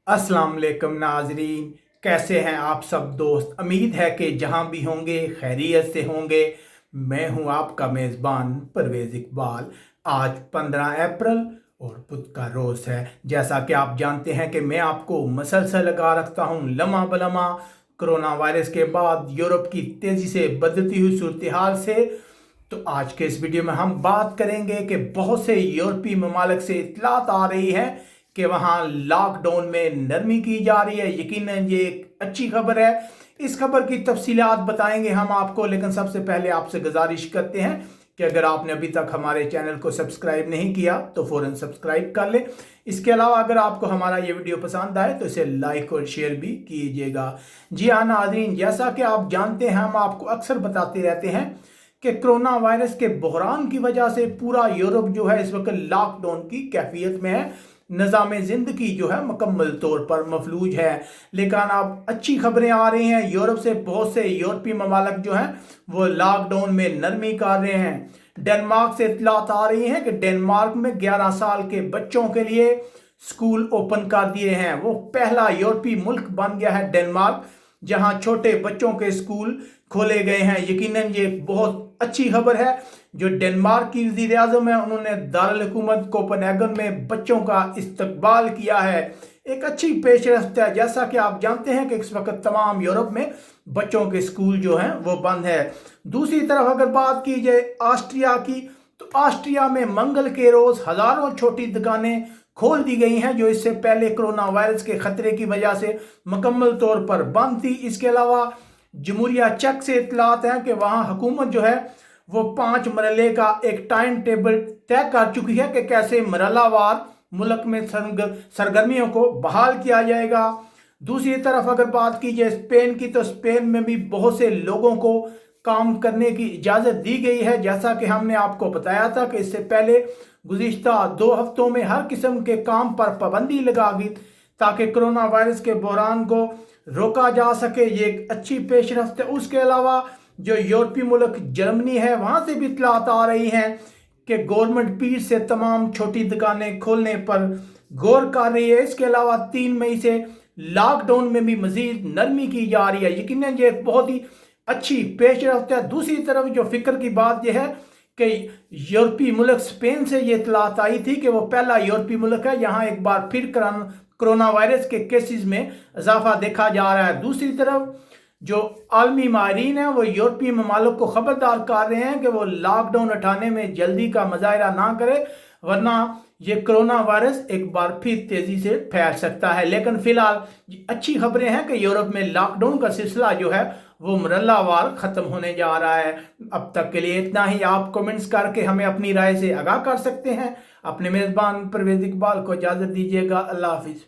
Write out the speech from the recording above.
अस्सलाम वालेकुम नाजरीन, कैसे हैं आप सब दोस्त। उम्मीद है कि जहां भी होंगे खैरियत से होंगे। मैं हूं आपका मेज़बान परवेज़ इकबाल। आज 15 अप्रैल और बुध का रोज़ है। जैसा कि आप जानते हैं कि मैं आपको मसलसल लगा रखता हूं लम्हा बलम्हा कोरोना वायरस के बाद यूरोप की तेज़ी से बदलती हुई सूरत हाल से। तो आज के इस वीडियो में हम बात करेंगे कि बहुत से यूरोपीय ममालिक से इतलात आ रही है कि वहाँ लॉकडाउन में नरमी की जा रही है। यकीनन ये एक अच्छी खबर है। इस खबर की तफसीलात बताएंगे हम आपको, लेकिन सबसे पहले आपसे गुजारिश करते हैं कि अगर आपने अभी तक हमारे चैनल को सब्सक्राइब नहीं किया तो फौरन सब्सक्राइब कर लें। इसके अलावा अगर आपको हमारा ये वीडियो पसंद आए तो इसे लाइक और शेयर भी कीजिएगा। जी हाँ नाज़रीन, जैसा कि आप जानते हैं, हम आपको अक्सर बताते रहते हैं कि कोरोना वायरस के बहरान की वजह से पूरा यूरोप जो है इस वक्त लॉकडाउन की कैफियत में है। निज़ाम ज़िंदगी जो है मुकम्मल तौर पर मफलूज है। लेकिन अब अच्छी खबरें आ रही हैं, यूरोप से बहुत से यूरोपीय ममालिक जो हैं वो लॉकडाउन में नरमी कर रहे हैं। डेनमार्क से इतलात आ रही हैं कि डेनमार्क में 11 साल के बच्चों के लिए स्कूल ओपन कर दिए हैं। वो पहला यूरोपीय मुल्क बन गया है डेनमार्क, जहां छोटे बच्चों के स्कूल खोले गए हैं। यकीनन ये बहुत अच्छी खबर है। जो डेनमार्क की वज़ीर आज़म है, उन्होंने दारुल हुकूमत कोपेनहेगन में बच्चों का इस्तकबाल किया है। एक अच्छी पेशरफ्त है। जैसा कि आप जानते हैं कि इस वक्त तमाम यूरोप में बच्चों के स्कूल जो हैं वो बंद है। दूसरी तरफ अगर बात की जाए ऑस्ट्रिया की, तो ऑस्ट्रिया में मंगल के रोज हजारों छोटी दुकानें खोल दी गई हैं, जो इससे पहले कोरोना वायरस के खतरे की वजह से मुकम्मल तौर पर बंद थी। इसके अलावा जमहूरिया चेक से इतलात हैं कि वहाँ हुकूमत जो है वो 5 मरहले का एक टाइम टेबल तय कर चुकी है कि कैसे मरहलावार मुल्क में सरगर्मियों को बहाल किया जाएगा। दूसरी तरफ अगर बात की जाए स्पेन की, तो स्पेन में भी बहुत से लोगों को काम करने की इजाज़त दी गई है। जैसा कि हमने आपको बताया था कि इससे पहले गुज़िश्ता 2 हफ्तों में हर किस्म के काम पर पाबंदी लगा गई ताकि कोरोना वायरस के बहरान को रोका जा सके। ये एक अच्छी पेशरफ्त है। उसके अलावा जो यूरोपीय मुल्क जर्मनी है, वहाँ से भी इतलात आ रही हैं कि गवर्नमेंट पीर से तमाम छोटी दुकानें खोलने पर गौर कर रही है। इसके अलावा 3 मई से लॉकडाउन में भी मजीद नरमी की जा रही है। यकीनन ये एक बहुत ही अच्छी पेशरफ्त है। दूसरी तरफ जो फिक्र की बात यह है कि यूरोपीय मुल्क स्पेन से ये इतलात आई थी कि वो पहला यूरोपीय मुल्क है यहाँ एक बार फिर कोरोना वायरस के केसेस में इजाफा देखा जा रहा है। दूसरी तरफ जो आलमी माहिरीन हैं वो यूरोपीय ममालिक को खबरदार कर रहे हैं कि वो लॉकडाउन उठाने में जल्दी का मुजाहरा ना करे, वरना ये कोरोना वायरस एक बार फिर तेजी से फैल सकता है। लेकिन फिलहाल अच्छी खबरें हैं कि यूरोप में लॉकडाउन का सिलसिला जो है वो मरहलावार खत्म होने जा रहा है। अब तक के लिए इतना ही। आप कमेंट्स करके हमें अपनी राय से आगाह कर सकते हैं। अपने मेज़बान परवेज़ इकबाल को इजाज़त दीजिएगा। अल्लाह हाफिज़।